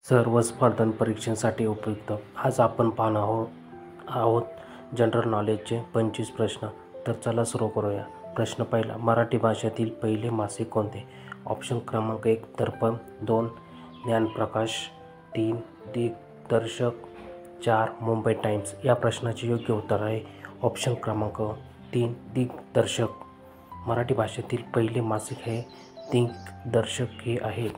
सर्व स्पर्धा परीक्षांसाठी उपयुक्त. आज आपण पाहणार आहोत जनरल नॉलेजचे 25 प्रश्न. तर चला सुरू करूया. प्रश्न पहिला, मराठी भाषेतील पहिले मासिक कोणते? ऑप्शन क्रमांक 1 दर्पण, 2 ज्ञानप्रकाश, 3 दिग्दर्शक, 4 मुंबई टाइम्स. या प्रश्नाचे योग्य उत्तर आहे ऑप्शन क्रमांक 3 दिग्दर्शक. मराठी भाषेतील पहिले मासिक हे दिग्दर्शक हे आहे.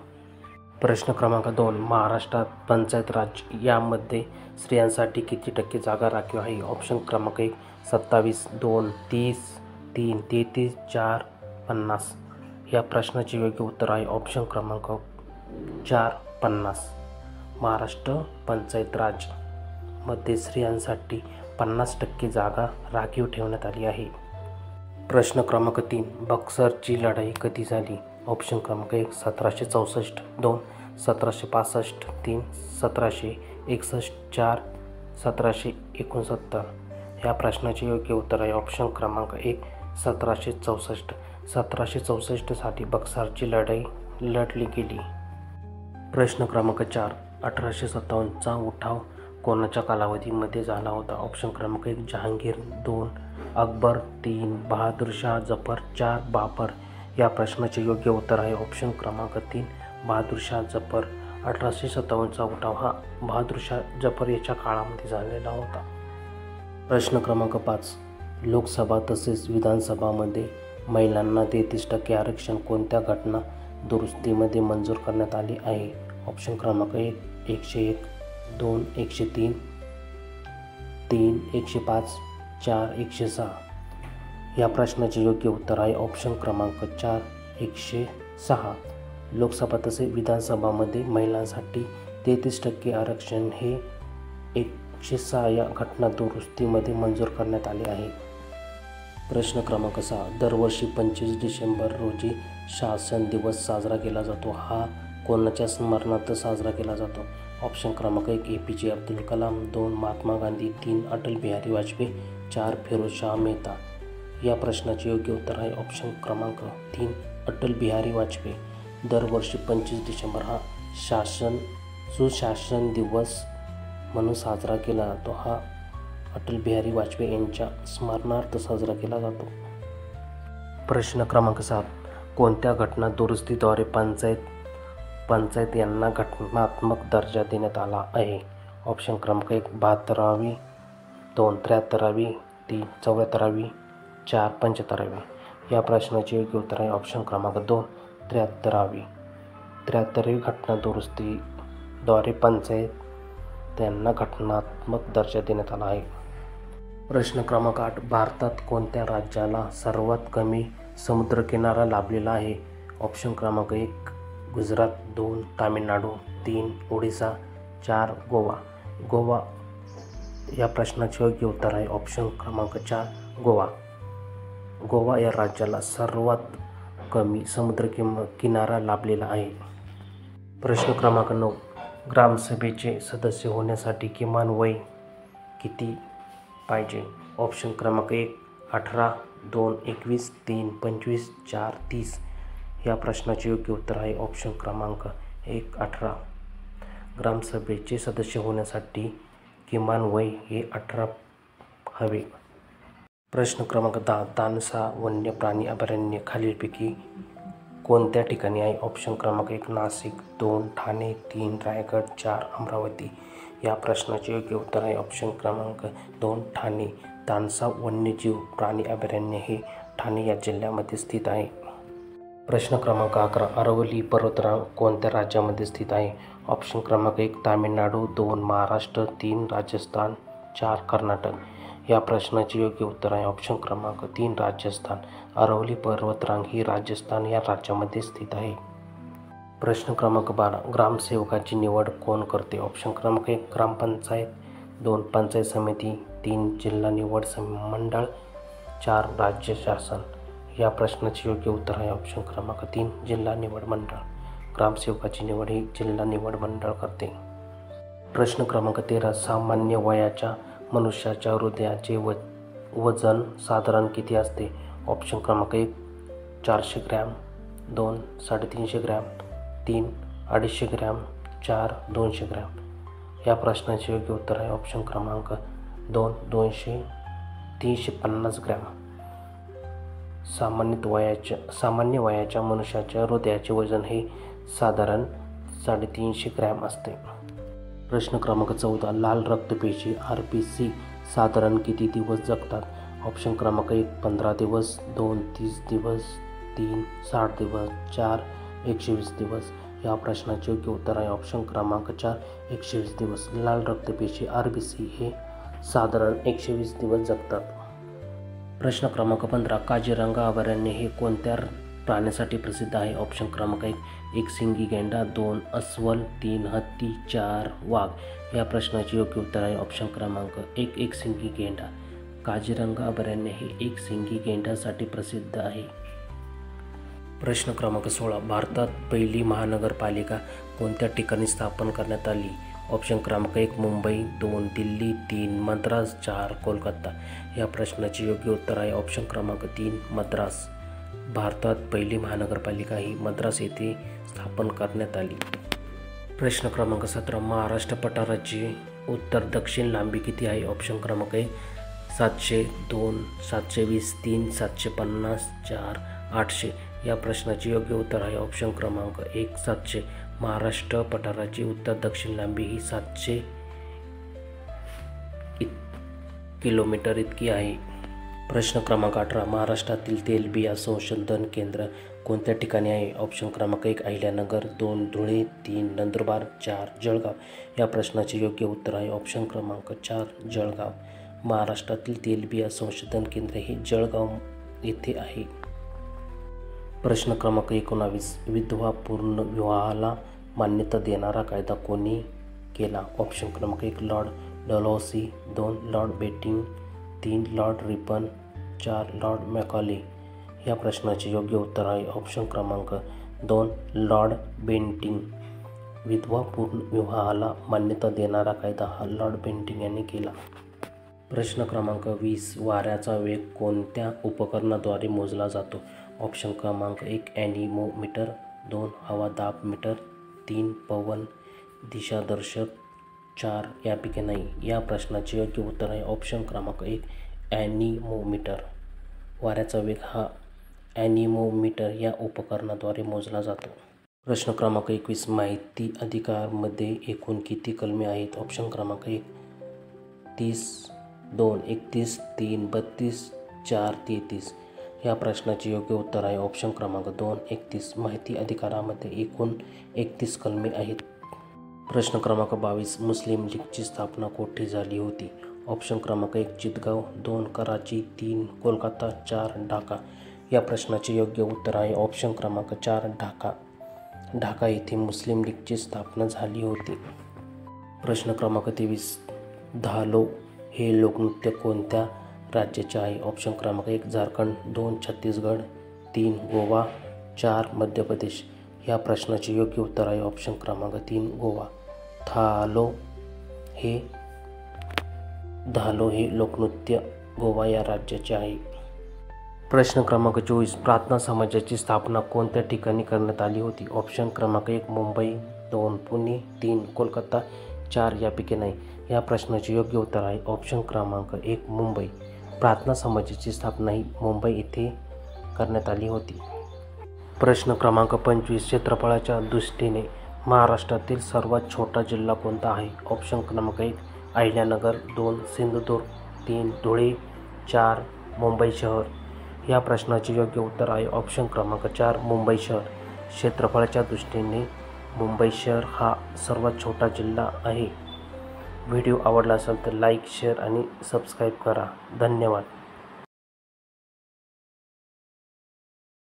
प्रश्न क्रमांक 2, महाराष्ट्रात पंचायत राज यामध्ये स्त्रियांसाठी किती टक्के जागा राखीव आहे? ऑप्शन क्रमांक 1 27, 2 30, 3 33, 4 50. या प्रश्नाचे योग्य उत्तर आहे ऑप्शन क्रमांक 4 50. महाराष्ट्र पंचायत राज मध्ये स्त्रियांसाठी 50% जागा राखीव ठेवण्यात आली आहे. प्रश्न क्रमांक 3, बक्सरची लढाई कधी झाली? ऑप्शन क्रमांक 1 1764, 2 1765, 3 1761, 4 1769. या प्रश्नाचे योग्य उत्तर आहे ऑप्शन क्रमांक 1 1764. 1764 साठी बक्सरची लढाई लढली गेली. प्रश्न क्रमांक 4, 1857चा उठाव कोणाच्या कालावधीमध्ये झाला होता? ऑप्शन क्रमांक 1 जहांगीर, 2 अकबर, 3 बहादूर शाह जफर, 4 बाबर. या प्रश्नाचे योग्य उत्तर आहे ऑप्शन क्रमांक 3 बहादूर शाह जफर. 1857चा उठाव हा बहादूर शाह जफर याच्या काळामध्ये झालेला होता. प्रश्न क्रमांक 5, लोकसभा तसेच विधानसभामध्ये महिलांना 33% आरक्षण कोणत्या घटना दुरुस्तीमध्ये मंजूर करण्यात आले आहे? ऑप्शन क्रमांक 1 101, 2 103, 3 105, 4 106. या प्रश्नाचे योग्य उत्तर आहे ऑप्शन क्रमांक 4 106. लोकसभा तसेच विधानसभामध्ये महिलांसाठी 33% आरक्षण हे 106 या घटना दुरुस्तीमध्ये मंजूर करण्यात आले आहे. प्रश्न क्रमांक 6, दरवर्षी 25 डिसेंबर रोजी शासन दिवस साजरा केला जातो. हा कोणाच्या स्मरणार्थ साजरा केला जातो? ऑप्शन क्रमांक 1 APJ अब्दुल कलाम, 2 महात्मा गांधी, 3 अटल बिहारी वाजपेयी, 4 फिरोजशाह मेहता. या प्रश्नाचे योग्य उत्तर आहे ऑप्शन क्रमांक 3 अटल बिहारी वाजपेयी. दरवर्षी 25 डिसेंबर हा सुशासन दिवस म्हणून साजरा केला जातो. हा अटल बिहारी वाजपेयी यांच्या स्मरणार्थ साजरा केला जातो. प्रश्न क्रमांक 7, कोणत्या घटना दुरुस्तीद्वारे पंचायत यांना घटनात्मक दर्जा देण्यात आला आहे? ऑप्शन क्रमांक 1 72वी, 2 73वी, 3 74वी, 4 75वी. या प्रश्नाचे योग्य उत्तर आहे ऑप्शन क्रमांक 2 73वी. 73वी घटना दुरुस्तीद्वारे पंचायत यांना घटनात्मक दर्जा देण्यात आला आहे. प्रश्न क्रमांक 8, भारतात कोणत्या राज्याला सर्वात कमी समुद्रकिनारा लाभलेला आहे? ऑप्शन क्रमांक 1 गुजरात, 2 तामिळनाडू, 3 ओडिसा, 4 गोवा. गोवा या प्रश्नाचे योग्य उत्तर आहे ऑप्शन क्रमांक 4 गोवा. गोवा या राज्याला सर्वात कमी किनारा लाभलेला आहे. प्रश्न क्रमांक 9, ग्रामसभेचे सदस्य होण्यासाठी किमान वय किती पाहिजे? ऑप्शन क्रमांक 1 18, 2 21, 3 25, 4 30. या प्रश्नाचे योग्य उत्तर आहे ऑप्शन क्रमांक 1 18. ग्रामसभेचे सदस्य होण्यासाठी किमान वय हे 18 हवे. प्रश्न क्रमांक 10, तानसा वन्य प्राणी अभयारण्य खालीलपैकी कोणत्या ठिकाणी आहे? ऑप्शन क्रमांक 1 नाशिक, 2 ठाणे, 3 रायगड, 4 अमरावती. या प्रश्नाचे योग्य उत्तर आहे ऑप्शन क्रमांक 2 ठाणे. तानसा वन्यजीव प्राणी अभयारण्य हे ठाणे या जिल्ह्यामध्ये स्थित आहे. प्रश्न क्रमांक 11, अरवली पर्वतरांग कोणत्या राज्यामध्ये स्थित आहे? ऑप्शन क्रमांक 1 तामिळनाडू, 2 महाराष्ट्र, 3 राजस्थान, 4 कर्नाटक. या प्रश्नाचे योग्य उत्तर आहे ऑप्शन क्रमांक 3 राजस्थान. अरवली पर्वतरांग ही राजस्थान या राज्यामध्ये स्थित आहे. प्रश्न क्रमांक 12, ग्रामसेवकाची निवड कोण करते? ऑप्शन क्रमांक 1 ग्रामपंचायत, 2 पंचायत समिती, 3 जिल्हा निवड मंडळ, 4 राज्य शासन. या प्रश्नाचे योग्य उत्तर आहे ऑप्शन क्रमांक 3 जिल्हा निवड मंडळ. ग्रामसेवकाची निवड ही जिल्हा निवड मंडळ करते. प्रश्न क्रमांक 13, सामान्य वयाच्या मनुष्याच्या हृदयाचे वजन साधारण किती असते? ऑप्शन क्रमांक 1 400 ग्रॅम, 2 350 ग्रॅम, 3 250 ग्रॅम, 4 200 ग्रॅम. या प्रश्नाचे योग्य उत्तर आहे ऑप्शन क्रमांक 2 350 ग्रॅम. सामान्य वयाच्या मनुष्याच्या हृदयाचे वजन हे साधारण 350 ग्रॅम असते. प्रश्न क्रमांक 14 लाल रक्तपेशी RBC साधारण किती दिवस जगतात? ऑप्शन क्रमांक 1 15 दिवस, 2 30 दिवस, 3 60 दिवस, 4 120 दिवस. या प्रश्नाचे योग्य उत्तर आहे ऑप्शन क्रमांक 4 120 दिवस. लाल रक्तपेशी RBC हे साधारण 120 दिवस जगतात. प्रश्न क्रमांक 15 काझीरंगा अभयारण्य हे कोणत्या प्राण्यासाठी प्रसिद्ध आहे? ऑप्शन क्रमांक 1 एकशिंगी गेंडा, 2 अस्वल, 3 हत्ती, 4 वाघ. या प्रश्नाचे योग्य उत्तर आहे ऑप्शन क्रमांक 1 एकशिंगी गेंडा. काझीरंगा अभयारण्य हे एकशिंगी गेंड्यासाठी प्रसिद्ध आहे. प्रश्न क्रमांक 16 भारतात पहिली महानगरपालिका कोणत्या ठिकाणी स्थापन करण्यात आली? ऑप्शन क्रमांक 1 मुंबई, 2 दिल्ली, 3 मद्रास, 4 कोलकाता. या प्रश्नाचे योग्य उत्तर आहे ऑप्शन क्रमांक 3 मद्रास. भारतात पहिली महानगरपालिका ही मद्रास येथे स्थापन करण्यात आली. प्रश्न क्रमांक 17 महाराष्ट्र पठाराची उत्तर दक्षिण लांबी किती आहे? ऑप्शन क्रमांक 1 700, 2 720, 3 750, 4 800. या प्रश्नाचे योग्य उत्तर आहे ऑप्शन क्रमांक 1 700. महाराष्ट्र पठाराची उत्तर दक्षिण लांबी ही 700 किलोमीटर इतकी आहे. प्रश्न क्रमांक 18 महाराष्ट्रातील तेलबिया संशोधन केंद्र कोणत्या ठिकाणी आहे? ऑप्शन क्रमांक 1 अहिल्यानगर, 2 धुळे, 3 नंदुरबार, 4 जळगाव. या प्रश्नाचे योग्य उत्तर आहे ऑप्शन क्रमांक 4 जळगाव. महाराष्ट्रातील तेलबिया संशोधन केंद्र हे जळगाव येथे आहे. प्रश्न क्रमांक 19 विधवा पूर्ण विवाहाला मान्यता देणारा कायदा कोणी केला? ऑप्शन क्रमांक 1 Lord Dalhousie, 2 Lord Bentinck, 3 Lord Ripon, 4 Lord Macaulay. या प्रश्नाचे योग्य उत्तर आहे ऑप्शन क्रमांक 2 लॉर्ड बेंटिंग. विधवा पूर्ण विवाहाला मान्यता देणारा कायदा हा लॉर्ड बेंटिंग यांनी केला. प्रश्न क्रमांक 20 वाऱ्याचा वेग कोणत्या उपकरणाद्वारे मोजला जातो? ऑप्शन क्रमांक 1 ॲनिमोमीटर, 2 हवा दाब मीटर, 3 पवन दिशादर्शक, 4 यापैकी नाही. या प्रश्नाचे योग्य उत्तर आहे ऑप्शन क्रमांक 1 ॲनिमोमीटर. वाऱ्याचा वेग हा ॲनिमोमीटर या उपकरणाद्वारे मोजला जातो. प्रश्न क्रमांक 21 माहिती अधिकारमध्ये एकूण किती कलमे आहेत? ऑप्शन क्रमांक 1 30, 2 31, 3 32, 4 33. या प्रश्नाचे योग्य उत्तर आहे ऑप्शन क्रमांक 2 31. माहिती अधिकारामध्ये एकूण 31 कलमे आहेत. प्रश्न क्रमांक 22 मुस्लिम लीगची स्थापना कोठे झाली होती? ऑप्शन क्रमांक 1 चितगाव, 2 कराची, 3 कोलकाता, 4 ढाका. या प्रश्नाचे योग्य उत्तर आहे ऑप्शन क्रमांक 4 ढाका. ढाका येथे मुस्लिम लीगची स्थापना झाली होती. प्रश्न क्रमांक 23 धालो हे लोकनृत्य कोणत्या राज्याचे आहे? ऑप्शन क्रमांक 1 झारखंड, 2 छत्तीसगड, 3 गोवा, 4 मध्य प्रदेश. या प्रश्नाचे योग्य उत्तर आहे ऑप्शन क्रमांक 3 गोवा. धालो हे लोकनृत्य गोवा या राज्याचे आहे. प्रश्न क्रमांक 24 प्रार्थना समाजाची स्थापना कोणत्या ठिकाणी करण्यात आली होती? ऑप्शन क्रमांक 1 मुंबई, 2 पुणे, 3 कोलकाता, 4 यापैकी नाही. या प्रश्नाचे योग्य उत्तर आहे ऑप्शन क्रमांक 1 मुंबई. प्रार्थना समाजाची स्थापना ही मुंबई येथे करण्यात आली होती. प्रश्न क्रमांक 25 क्षेत्रफळाच्या दृष्टीने महाराष्ट्रातील सर्वात छोटा जिल्हा कोणता आहे? ऑप्शन क्रमांक 1 अहिल्यानगर, 2 सिंधुदुर्ग, 3 धुळे, 4 मुंबई शहर. या प्रश्नाचे योग्य उत्तर आहे ऑप्शन क्रमांक 4 मुंबई शहर. क्षेत्रफळाच्या दृष्टीने मुंबई शहर हा सर्वात छोटा जिल्हा आहे. व्हिडिओ आवडला असेल तर लाईक, शेअर आणि सबस्क्राईब करा. धन्यवाद.